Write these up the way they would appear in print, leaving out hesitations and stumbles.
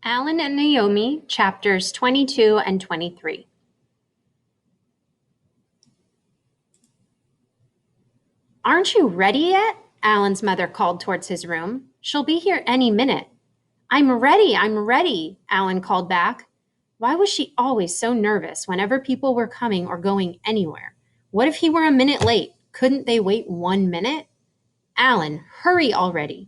Alan and Naomi, chapters 22 and 23. Aren't you ready yet? Alan's mother called towards his room. She'll be here any minute. I'm ready, Alan called back. Why was she always so nervous whenever people were coming or going anywhere? What if he were a minute late? Couldn't they wait 1 minute? Alan, hurry already.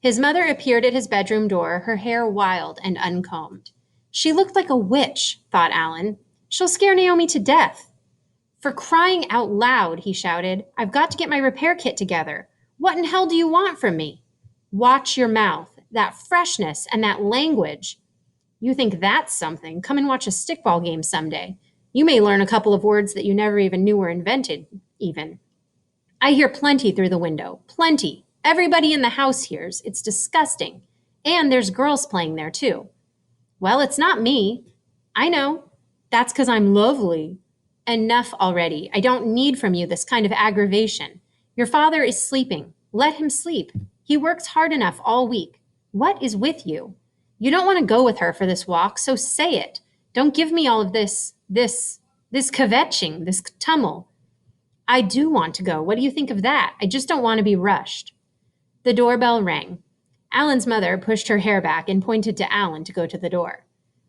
His mother appeared at his bedroom door, her hair wild and uncombed. She looked like a witch, thought Alan. She'll scare Naomi to death. For crying out loud, he shouted, I've got to get my repair kit together. What in hell do you want from me? Watch your mouth. That freshness and that language. You think that's something? Come and watch a stickball game someday. You may learn a couple of words that you never even knew were invented, even. I hear plenty through the window. Plenty. Everybody in the house hears. It's disgusting. And there's girls playing there, too. Well, it's not me. I know. That's because I'm lovely. Enough already. I don't need from you this kind of aggravation. Your father is sleeping. Let him sleep. He works hard enough all week. What is with you? You don't want to go with her for this walk, so say it. Don't give me all of this kvetching, this tumble. I do want to go. What do you think of that? I just don't want to be rushed. The doorbell rang. Alan's mother pushed her hair back and pointed to Alan to go to the door.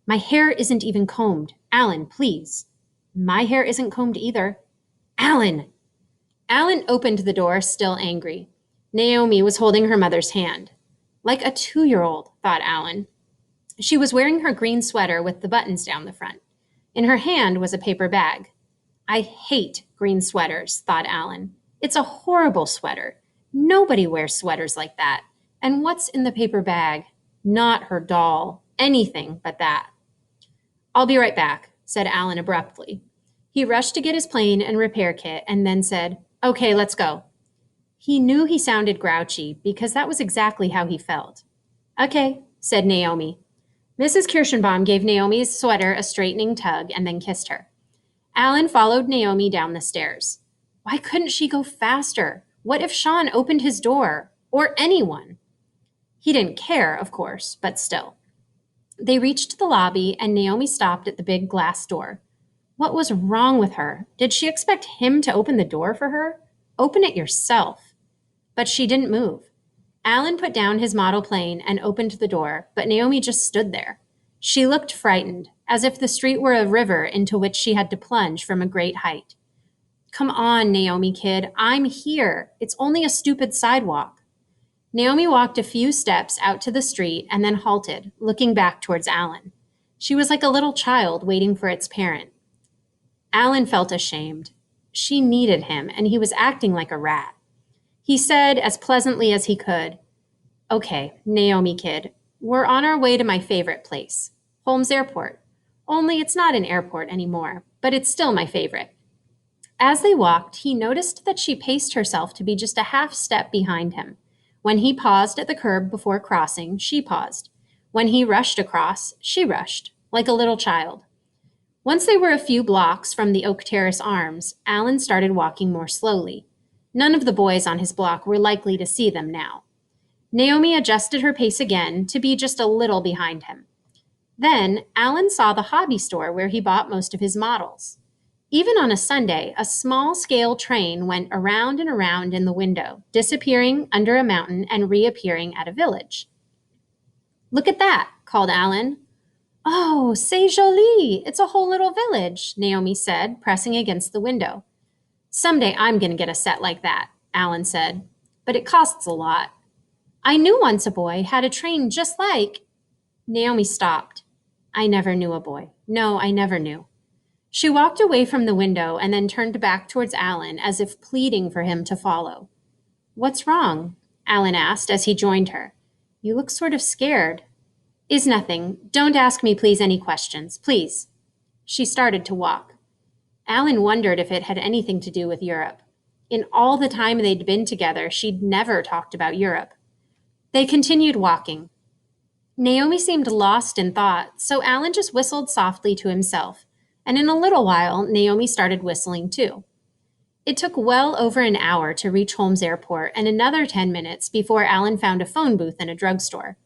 My hair isn't even combed. Alan, please. My hair isn't combed either. Alan! Alan opened the door, still angry. Naomi was holding her mother's hand. Like a 2-year-old, thought Alan. She was wearing her green sweater with the buttons down the front. In her hand was a paper bag. I hate green sweaters, thought Alan. It's a horrible sweater. Nobody wears sweaters like that. And what's in the paper bag? Not her doll. Anything but that. I'll be right back, said Alan abruptly. He rushed to get his plane and repair kit and then said, Okay, let's go. He knew he sounded grouchy because that was exactly how he felt. Okay, said Naomi. Mrs. Kirschenbaum gave Naomi's sweater a straightening tug and then kissed her. Alan followed Naomi down the stairs. Why couldn't she go faster? What if Sean opened his door? Or anyone? He didn't care, of course, but still. They reached the lobby and Naomi stopped at the big glass door. What was wrong with her? Did she expect him to open the door for her? Open it yourself. But she didn't move. Alan put down his model plane and opened the door, but Naomi just stood there. She looked frightened, as if the street were a river into which she had to plunge from a great height. Come on, Naomi kid, I'm here. It's only a stupid sidewalk. Naomi walked a few steps out to the street and then halted, looking back towards Alan. She was like a little child waiting for its parent. Alan felt ashamed. She needed him, and he was acting like a rat. He said, as pleasantly as he could, Okay, Naomi kid, we're on our way to my favorite place, Holmes Airport. Only it's not an airport anymore, but it's still my favorite. As they walked, he noticed that she paced herself to be just a half step behind him. When he paused at the curb before crossing, she paused. When he rushed across, she rushed, like a little child. Once they were a few blocks from the Oak Terrace Arms, Alan started walking more slowly. None of the boys on his block were likely to see them now. Naomi adjusted her pace again to be just a little behind him. Then Alan saw the hobby store where he bought most of his models. Even on a Sunday, a small-scale train went around and around in the window, disappearing under a mountain and reappearing at a village. Look at that, called Alan. Oh, c'est joli! It's a whole little village, Naomi said, pressing against the window. Someday I'm going to get a set like that, Alan said, but it costs a lot. I knew once a boy had a train just like... Naomi stopped. I never knew a boy. No, I never knew. She walked away from the window and then turned back towards Alan as if pleading for him to follow. What's wrong? Alan asked as he joined her. You look sort of scared. Is nothing. Don't ask me, please, any questions. Please. She started to walk. Alan wondered if it had anything to do with Europe. In all the time they'd been together, she'd never talked about Europe. They continued walking. Naomi seemed lost in thought, so Alan just whistled softly to himself, and in a little while, Naomi started whistling too. It took well over an hour to reach Holmes Airport and another 10 minutes before Alan found a phone booth in a drugstore.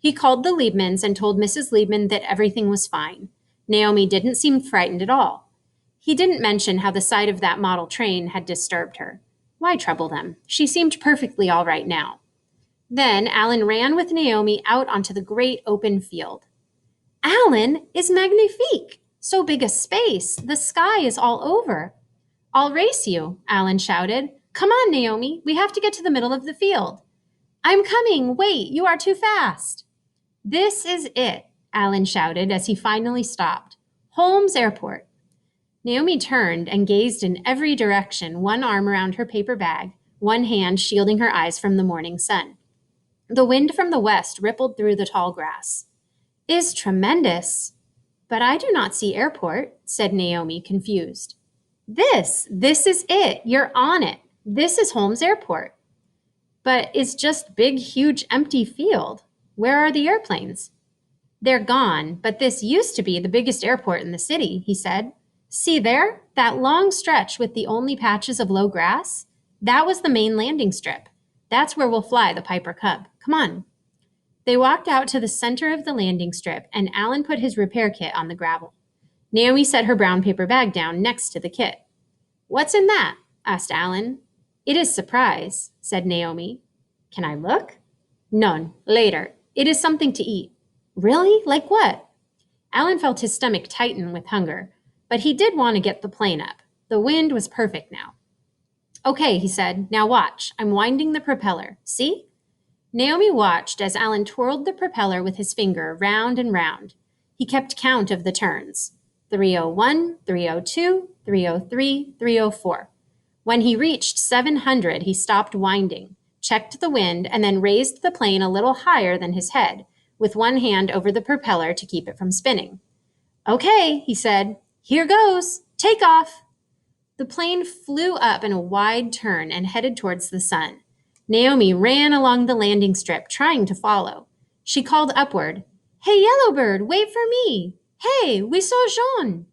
He called the Liebmans and told Mrs. Liebman that everything was fine. Naomi didn't seem frightened at all. He didn't mention how the sight of that model train had disturbed her. Why trouble them? She seemed perfectly all right now. Then Alan ran with Naomi out onto the great open field. Alan is magnifique! So big a space, the sky is all over. I'll race you, Alan shouted. Come on, Naomi, we have to get to the middle of the field. I'm coming, wait, you are too fast. This is it, Alan shouted as he finally stopped. Holmes Airport. Naomi turned and gazed in every direction, one arm around her paper bag, one hand shielding her eyes from the morning sun. The wind from the west rippled through the tall grass. Is tremendous. But I do not see airport, said Naomi, confused. This is it. You're on it. This is Holmes Airport. But it's just big, huge, empty field. Where are the airplanes? They're gone, but this used to be the biggest airport in the city, he said. See there? That long stretch with the only patches of low grass? That was the main landing strip. That's where we'll fly the Piper Cub. Come on. They walked out to the center of the landing strip, and Alan put his repair kit on the gravel. Naomi set her brown paper bag down next to the kit. What's in that? Asked Alan. It is surprise, said Naomi. Can I look? None. Later. It is something to eat. Really? Like what? Alan felt his stomach tighten with hunger, but he did want to get the plane up. The wind was perfect now. Okay, he said. Now watch. I'm winding the propeller. See? Naomi watched as Alan twirled the propeller with his finger round and round. He kept count of the turns. 301, 302, 303, 304. When he reached 700, he stopped winding, checked the wind, and then raised the plane a little higher than his head, with one hand over the propeller to keep it from spinning. Okay, he said. Here goes. Take off. The plane flew up in a wide turn and headed towards the sun. Naomi ran along the landing strip, trying to follow. She called upward. Hey, Yellowbird, wait for me. Hey, we saw Jean.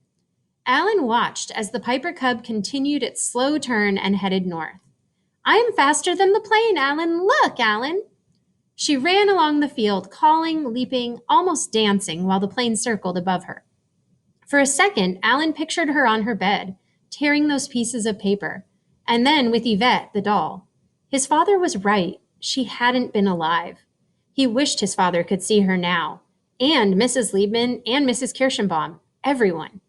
Alan watched as the Piper Cub continued its slow turn and headed north. I am faster than the plane, Alan. Look, Alan. She ran along the field, calling, leaping, almost dancing, while the plane circled above her. For a second, Alan pictured her on her bed, tearing those pieces of paper, and then with Yvette, the doll. His father was right. She hadn't been alive. He wished his father could see her now, and Mrs. Liebman and Mrs. Kirschenbaum, everyone.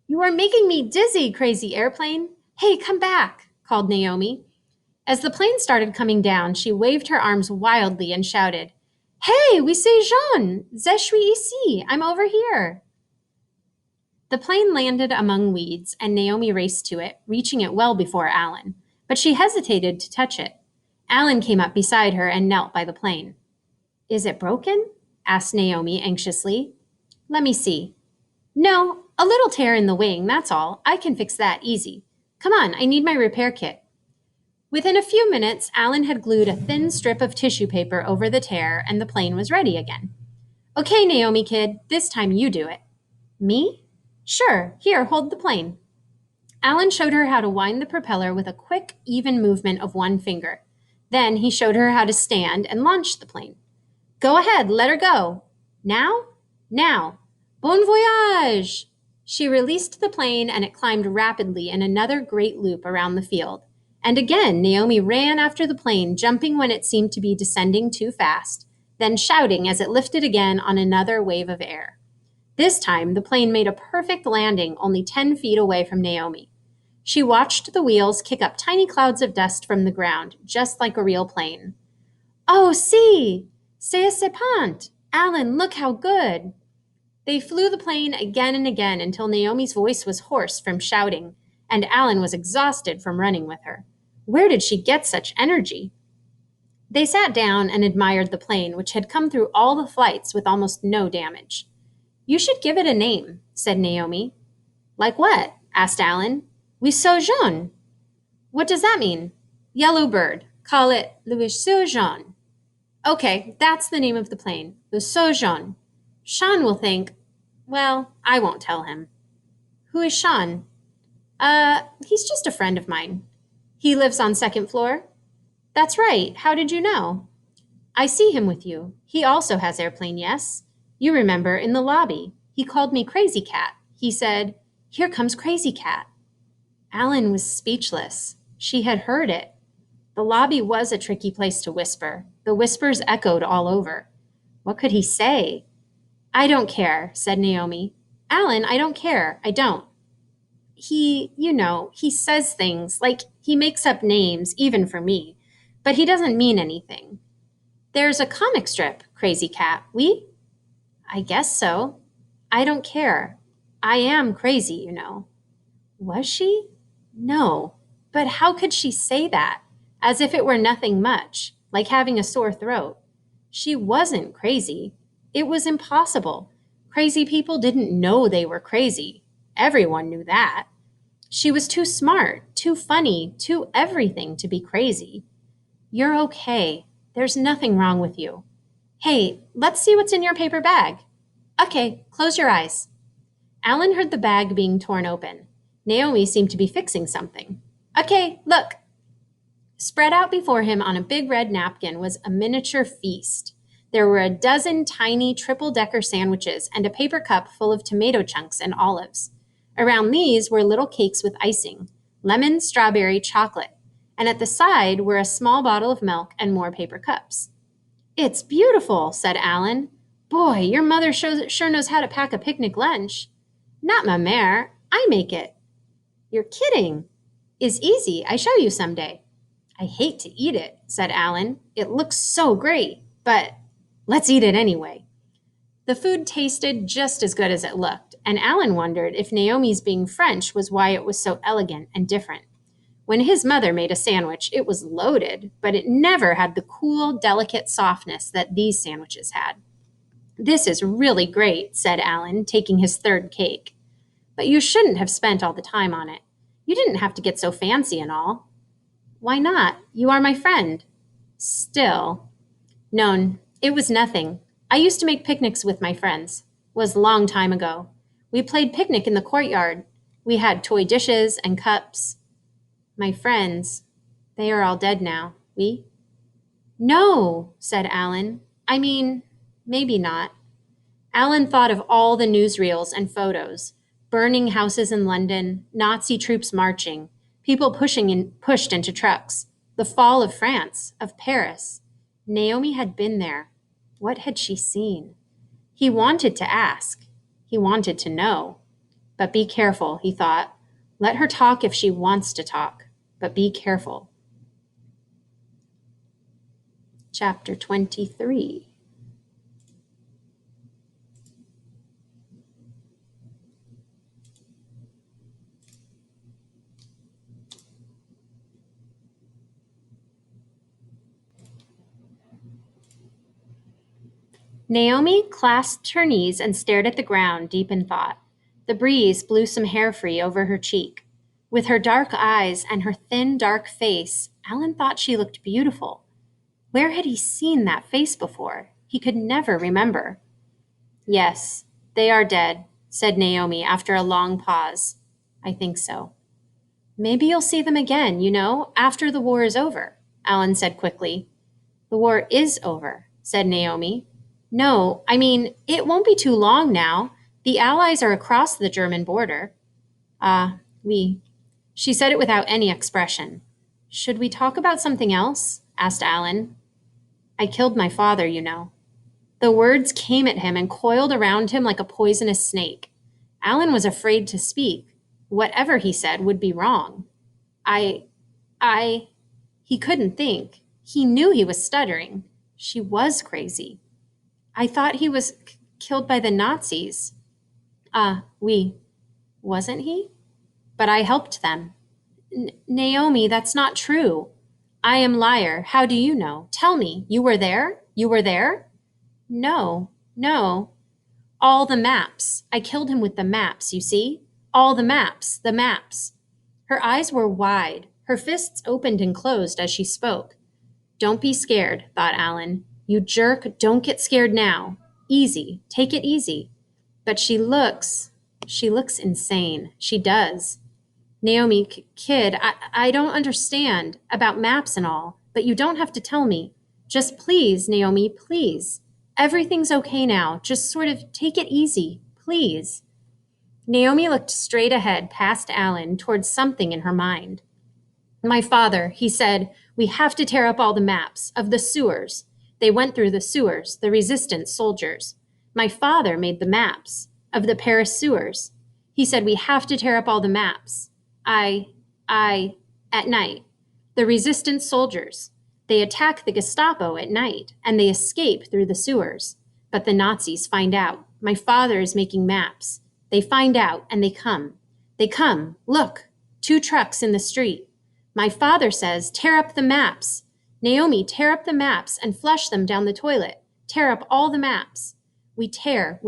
You are making me dizzy, crazy airplane. Hey, come back, called Naomi. As the plane started coming down, she waved her arms wildly and shouted, Hey, we see Jean! Je suis ici! I'm over here! The plane landed among weeds, and Naomi raced to it, reaching it well before Alan. But she hesitated to touch it. Alan came up beside her and knelt by the plane. Is it broken? Asked Naomi anxiously. Let me see. No, a little tear in the wing, that's all. I can fix that easy. Come on, I need my repair kit. Within a few minutes, Alan had glued a thin strip of tissue paper over the tear, and the plane was ready again. Okay, Naomi kid, this time you do it. Me? Sure, here, hold the plane. Alan showed her how to wind the propeller with a quick, even movement of one finger. Then he showed her how to stand and launch the plane. Go ahead, let her go. Now? Now. Bon voyage! She released the plane and it climbed rapidly in another great loop around the field. And again, Naomi ran after the plane, jumping when it seemed to be descending too fast, then shouting as it lifted again on another wave of air. This time, the plane made a perfect landing only 10 feet away from Naomi. She watched the wheels kick up tiny clouds of dust from the ground, just like a real plane. Oh, see! C'est serpent! Alan, look how good! They flew the plane again and again until Naomi's voice was hoarse from shouting, and Alan was exhausted from running with her. Where did she get such energy? They sat down and admired the plane, which had come through all the flights with almost no damage. You should give it a name, said Naomi. Like what? Asked Alan. We saw Jean. What does that mean? Yellow bird. Call it le Vaisseau Jean. Okay, that's the name of the plane, the Jean. Sean will think, well, I won't tell him. Who is Sean? He's just a friend of mine. He lives on second floor? That's right. How did you know? I see him with you. He also has airplane, yes? You remember in the lobby. He called me Crazy Cat. He said, "Here comes Crazy Cat." Alan was speechless. She had heard it. The lobby was a tricky place to whisper. The whispers echoed all over. What could he say? I don't care, said Naomi. Alan, I don't care. I don't. He says things like he makes up names, even for me, but he doesn't mean anything. There's a comic strip, Crazy Cat. We? I guess so. I don't care. I am crazy. Was she? No. But how could she say that? As if it were nothing much, like having a sore throat. She wasn't crazy. It was impossible. Crazy people didn't know they were crazy. Everyone knew that. She was too smart, too funny, too everything to be crazy. You're okay. There's nothing wrong with you. Hey, let's see what's in your paper bag. Okay, close your eyes. Alan heard the bag being torn open. Naomi seemed to be fixing something. Okay, look. Spread out before him on a big red napkin was a miniature feast. There were a dozen tiny triple-decker sandwiches and a paper cup full of tomato chunks and olives. Around these were little cakes with icing, lemon, strawberry, chocolate, and at the side were a small bottle of milk and more paper cups. It's beautiful, said Alan. Boy, your mother sure knows how to pack a picnic lunch. Not ma mère. I make it. You're kidding. Is easy. I show you someday. I hate to eat it, said Alan. It looks so great, but let's eat it anyway. The food tasted just as good as it looked, and Alan wondered if Naomi's being French was why it was so elegant and different. When his mother made a sandwich, it was loaded, but it never had the cool, delicate softness that these sandwiches had. This is really great, said Alan, taking his third cake. But you shouldn't have spent all the time on it. You didn't have to get so fancy and all. Why not? You are my friend. Still. No, it was nothing. I used to make picnics with my friends. Was a long time ago. We played picnic in the courtyard. We had toy dishes and cups. My friends, they are all dead now. We? No, said Alan. I mean, maybe not. Alan thought of all the newsreels and photos. Burning houses in London, Nazi troops marching, people pushed into trucks, the fall of France, of Paris. Naomi had been there. What had she seen? He wanted to ask. He wanted to know. But be careful, he thought. Let her talk if she wants to talk, but be careful. Chapter 23. Naomi clasped her knees and stared at the ground, deep in thought. The breeze blew some hair free over her cheek. With her dark eyes and her thin, dark face, Alan thought she looked beautiful. Where had he seen that face before? He could never remember. Yes, they are dead, said Naomi after a long pause. I think so. Maybe you'll see them again, after the war is over, Alan said quickly. The war is over, said Naomi. No, I mean, it won't be too long now. The Allies are across the German border. Oui. She said it without any expression. Should we talk about something else? Asked Alan. I killed my father. The words came at him and coiled around him like a poisonous snake. Alan was afraid to speak. Whatever he said would be wrong. I. He couldn't think. He knew he was stuttering. She was crazy. I thought he was killed by the Nazis. Oui. Wasn't he? But I helped them. Naomi, that's not true. I am liar. How do you know? Tell me. You were there? You were there? No. All the maps. I killed him with the maps, you see? All the maps. Her eyes were wide. Her fists opened and closed as she spoke. Don't be scared, thought Alan. You jerk, don't get scared now. Easy. Take it easy. But she looks insane. She does. Naomi, kid, I don't understand about maps and all, but you don't have to tell me. Just please, Naomi, please. Everything's okay now. Just sort of take it easy, please. Naomi looked straight ahead past Alan towards something in her mind. My father, he said, we have to tear up all the maps of the sewers. They went through the sewers, the resistance soldiers. My father made the maps of the Paris sewers. He said we have to tear up all the maps. At night. The resistance soldiers. They attack the Gestapo at night, and they escape through the sewers. But the Nazis find out. My father is making maps. They find out, and they come. They come. Look, 2 trucks in the street. My father says, tear up the maps. Naomi, tear up the maps and flush them down the toilet. Tear up all the maps. We tear.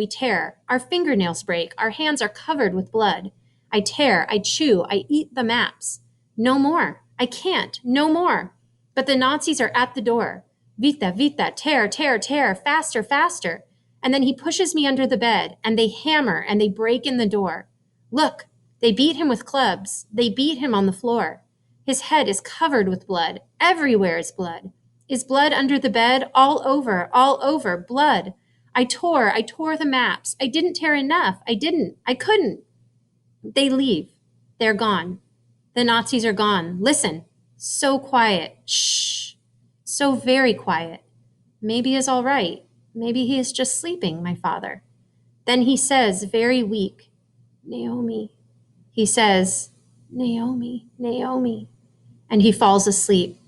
Our fingernails break. Our hands are covered with blood. I tear, I chew, I eat the maps. No more. I can't. No more. But the Nazis are at the door. Vita, tear, faster. And then he pushes me under the bed, and they hammer and they break in the door. Look, they beat him with clubs. They beat him on the floor. His head is covered with blood. Everywhere is blood. Is blood under the bed? All over, blood. I tore the maps. I didn't tear enough. I couldn't. They leave. They're gone. The Nazis are gone. Listen. So quiet. Shh. So very quiet. Maybe he's all right. Maybe he is just sleeping, my father. Then he says, very weak, Naomi. He says, Naomi. And he falls asleep.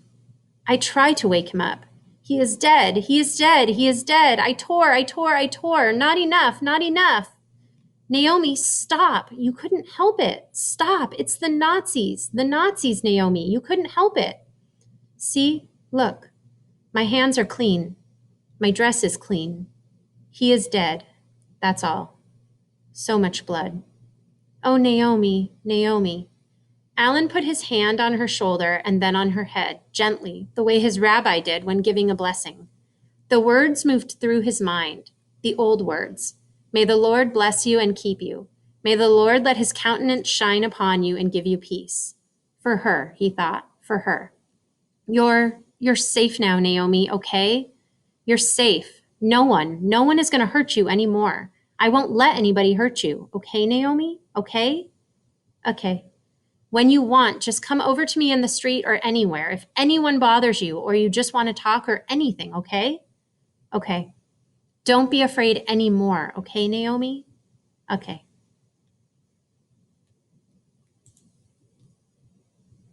I try to wake him up. He is dead. I tore. Not enough. Naomi, stop. You couldn't help it. Stop. It's the Nazis, Naomi. You couldn't help it. See, look, my hands are clean. My dress is clean. He is dead. That's all. So much blood. Oh, Naomi. Alan put his hand on her shoulder and then on her head, gently, the way his rabbi did when giving a blessing. The words moved through his mind, the old words. May the Lord bless you and keep you. May the Lord let his countenance shine upon you and give you peace. For her, he thought, for her. You're safe now, Naomi, okay? You're safe. No one is going to hurt you anymore. I won't let anybody hurt you. Okay, Naomi? Okay? Okay. When you want, just come over to me in the street or anywhere if anyone bothers you or you just want to talk or anything, okay? Okay. Don't be afraid anymore, okay, Naomi? Okay.